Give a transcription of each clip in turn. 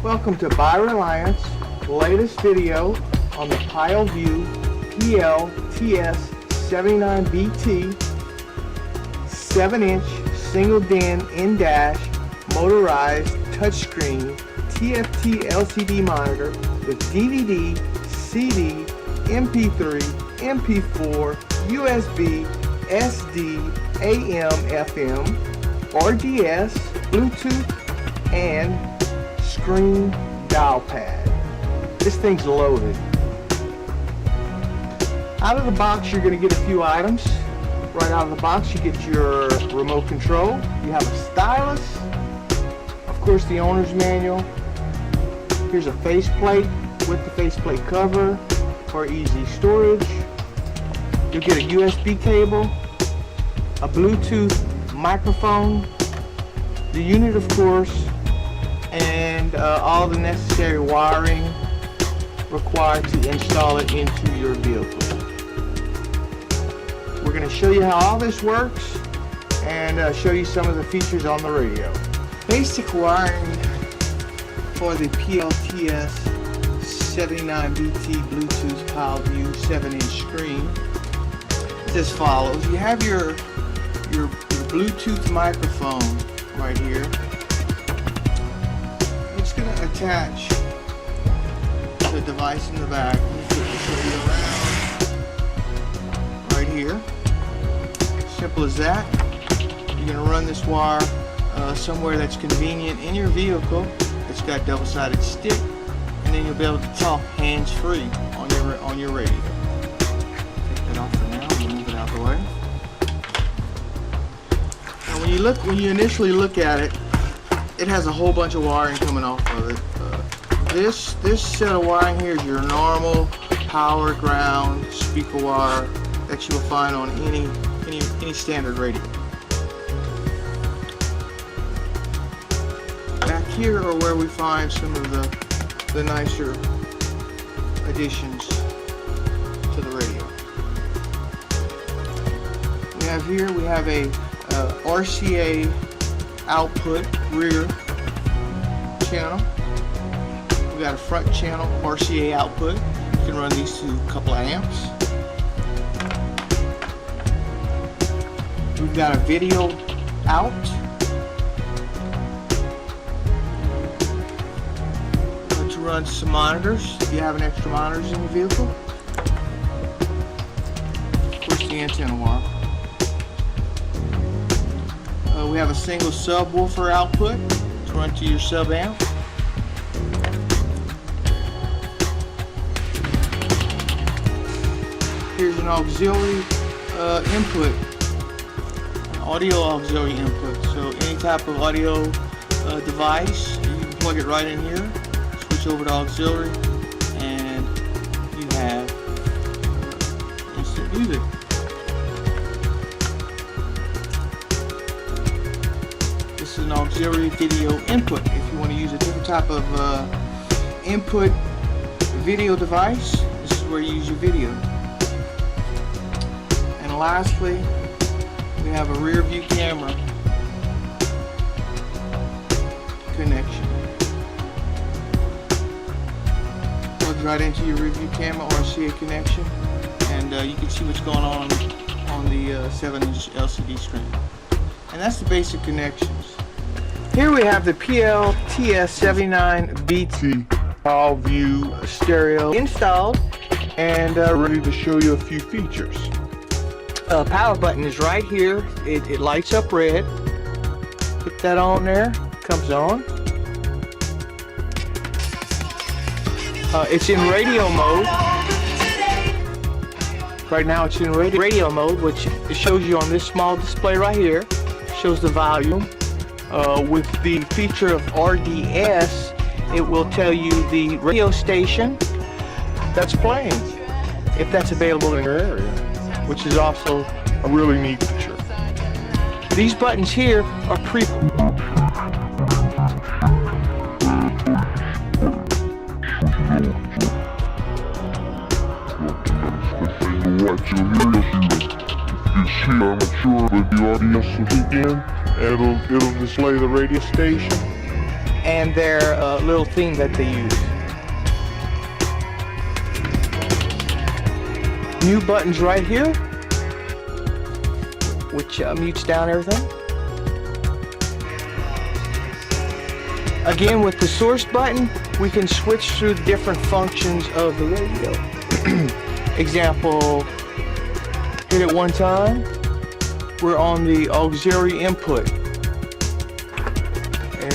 Welcome to By Reliance, latest video on the Pyle View PLTS79BT 7-inch single DIN in-dash motorized touchscreen TFT LCD monitor with DVD, CD, MP3, MP4, USB, SD, AM, FM, RDS, Bluetooth, and screen dial pad. This thing's loaded. Out of the box, you're going to get a few items. Right out of the box, you get your remote control. You have a stylus, of course the owner's manual. Here's a faceplate with the faceplate cover for easy storage. You'll get a USB cable, a Bluetooth microphone, the unit of course, and all the necessary wiring required to install it into your vehicle. We're going to show you how all this works and show you some of the features on the radio. Basic wiring for the PLTS79BT Bluetooth Pyle View 7-inch screen is as follows. You have your Bluetooth microphone right here. It's going to attach the device in the back. Right here. Simple as that. You're going to run this wire somewhere that's convenient in your vehicle. It's got double-sided stick, and then you'll be able to talk hands-free on your radio. Take that off for now and move it out of the way. Now when you initially look at it, it has a whole bunch of wiring coming off of it. This set of wiring here is your normal power, ground, speaker wire that you will find on any standard radio. Back here are where we find some of the nicer additions to the radio. We have a RCA output rear channel. We got a front channel RCA output. You can run these to a couple of amps. We've got a video out. To run some monitors if you have an extra monitors in the vehicle. Of course, the antenna wire. We have a single subwoofer output to run to your sub amp. Here's an auxiliary input, audio auxiliary input. So any type of audio device, you can plug it right in here, switch over to auxiliary, and you have instant music. This is an auxiliary video input. If you want to use a different type of input video device, this is where you use your video. And lastly, we have a rear view camera connection. Plugs right into your rear view camera RCA connection, and you can see what's going on the 7-inch LCD screen. And that's the basic connections. Here we have the PLTS79BT Pyle View stereo installed and ready to show you a few features. Power button is right here. It lights up red. Put that on there. Comes on. It's in radio mode. Right now it's in radio mode, which it shows you on this small display right here. Shows the volume. With the feature of RDS, it will tell you the radio station that's playing, if that's available in your area, which is also a really neat feature. These buttons here are what you hear, you see I'm mature, but the audience will kick in, and it'll display the radio station. and their little theme that they use. Mute buttons right here, which mutes down everything. Again, with the source button, we can switch through the different functions of the radio. Example, hit it one time, we're on the auxiliary input.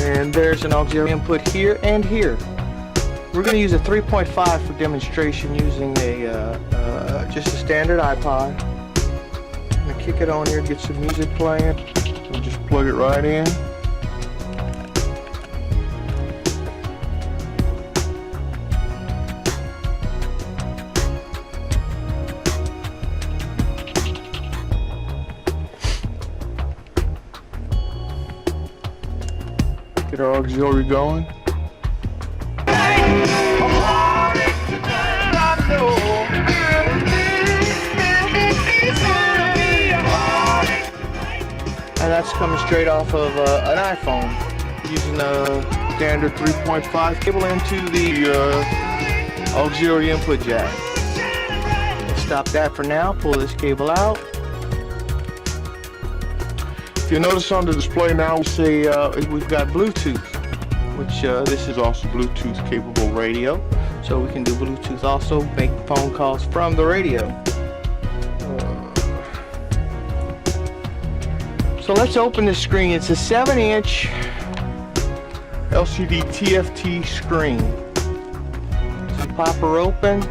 And there's an auxiliary input here and here. We're going to use a 3.5 for demonstration using just a standard iPod. I'm going to kick it on here, get some music playing. We'll just plug it right in. Get our auxiliary going. And that's coming straight off of an iPhone using a standard 3.5 cable into the auxiliary input jack. We'll stop that for now, pull this cable out. If you notice on the display now, we say we've got Bluetooth, which this is also Bluetooth capable radio. So we can do Bluetooth also, make phone calls from the radio. So let's open the screen. It's a 7-inch LCD TFT screen. So pop her open.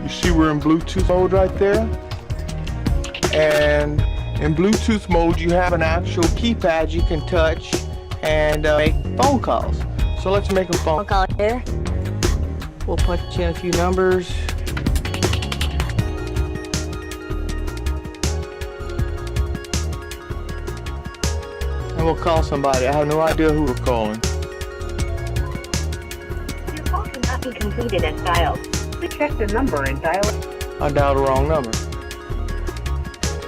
You see we're in Bluetooth mode right there. And in Bluetooth mode, you have an actual keypad you can touch and make phone calls. So let's make a phone call here. We'll punch in a few numbers. And we'll call somebody. I have no idea who we're calling. Your call cannot be completed as dialed. Please check the number and dial it. I dialed the wrong number.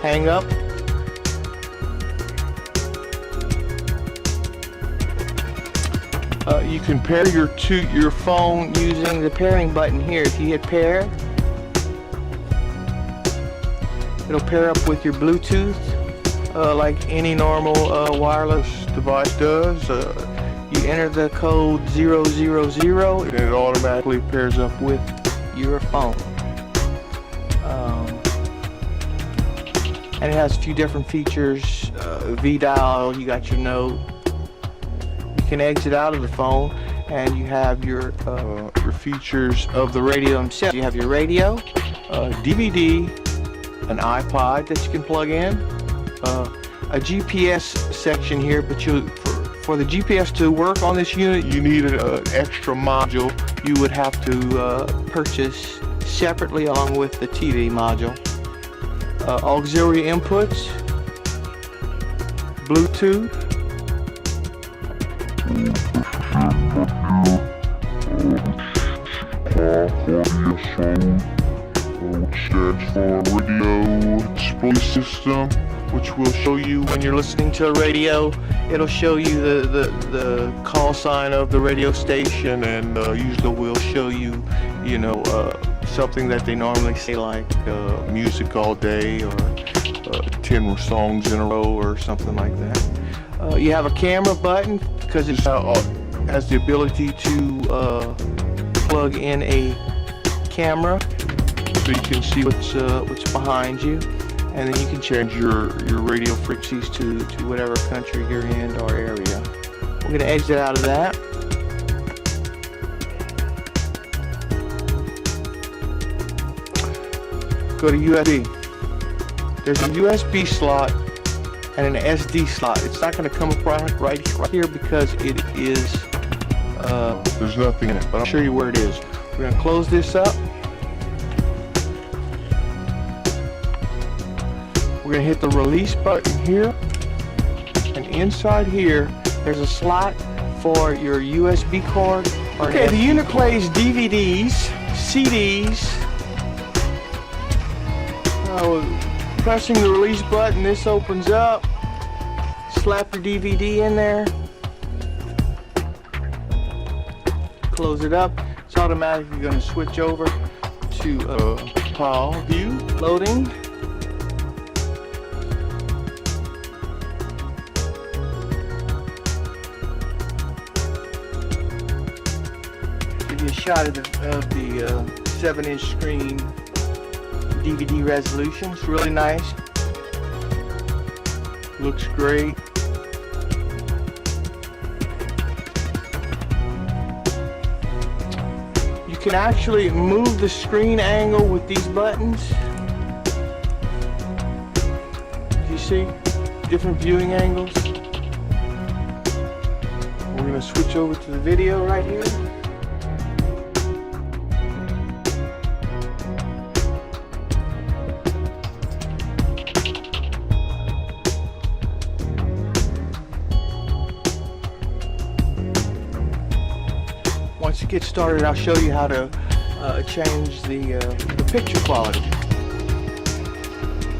Hang up. You can pair your phone using the pairing button here. If you hit pair, it'll pair up with your Bluetooth like any normal wireless device does. You enter the code 000 and it automatically pairs up with your phone. And it has a few different features. V-dial, you got your note. You can exit out of the phone, and you have your features of the radio itself. You have your radio, DVD, an iPod that you can plug in, a GPS section here. But for the GPS to work on this unit, you need an extra module. You would have to purchase separately along with the TV module. Auxiliary inputs, Bluetooth, which stands for radio display system, which will show you when you're listening to a radio. It'll show you the call sign of the radio station, and usually will show you, something that they normally say, like music all day, or 10 songs in a row, or something like that. You have a camera button because it has the ability to plug in a camera, so you can see what's behind you, and then you can change your radio frequencies to whatever country you're in or area. We're going to exit out of that. Go to USB. There's a USB slot and an SD slot. It's not going to come up right here because it is there's nothing in it, but I'll show you where it is. We're going to close this up. We're going to hit the release button here, and inside here there's a slot for your USB cord. Okay, the unit plays DVDs, CDs. Pressing the release button, this opens up. Slap your DVD in there. close it up, it's automatically going to switch over to Pyle view. Loading. Give you a shot of the 7-inch screen DVD resolution. It's really nice. Looks great. You can actually move the screen angle with these buttons. You see different viewing angles. We're going to switch over to the video right here. Once you get started, I'll show you how to change the picture quality.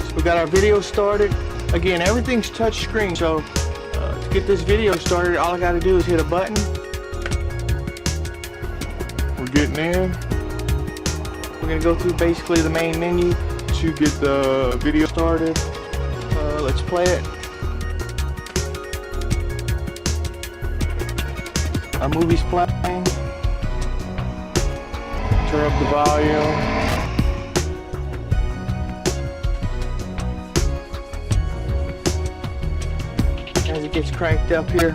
So we got our video started. Again, everything's touch screen, so to get this video started, all I got to do is hit a button. We're getting in. We're going to go through basically the main menu to get the video started. Let's play it. Our movie's playing. Turn up the volume. As it gets cranked up here,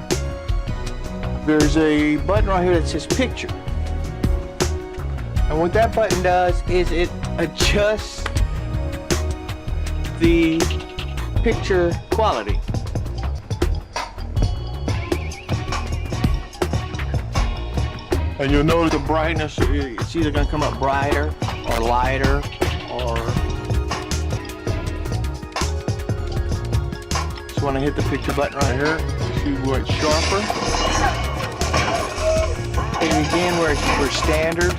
there's a button right here that says picture. And what that button does is it adjusts the picture quality. And you'll notice the brightness, it's either going to come up brighter or lighter or... So when I hit the picture button right here, see where it's sharper. Hit it again where it's for standard.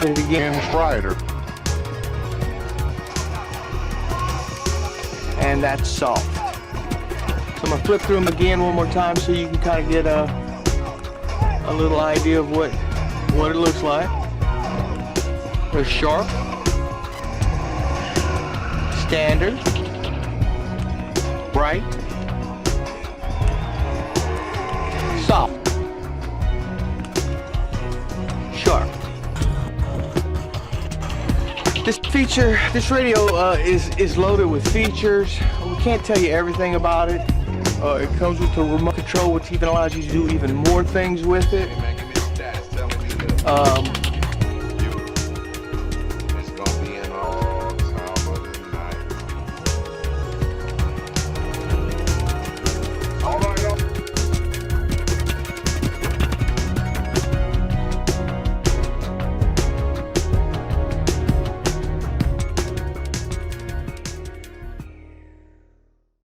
Hit it again, it's brighter. And that's soft. So I'm going to flip through them again one more time so you can kind of get a little idea of what it looks like. There's sharp, standard, bright, soft, sharp. This radio is loaded with features. We can't tell you everything about it. It comes with a remote control, which even allows you to do even more things with it.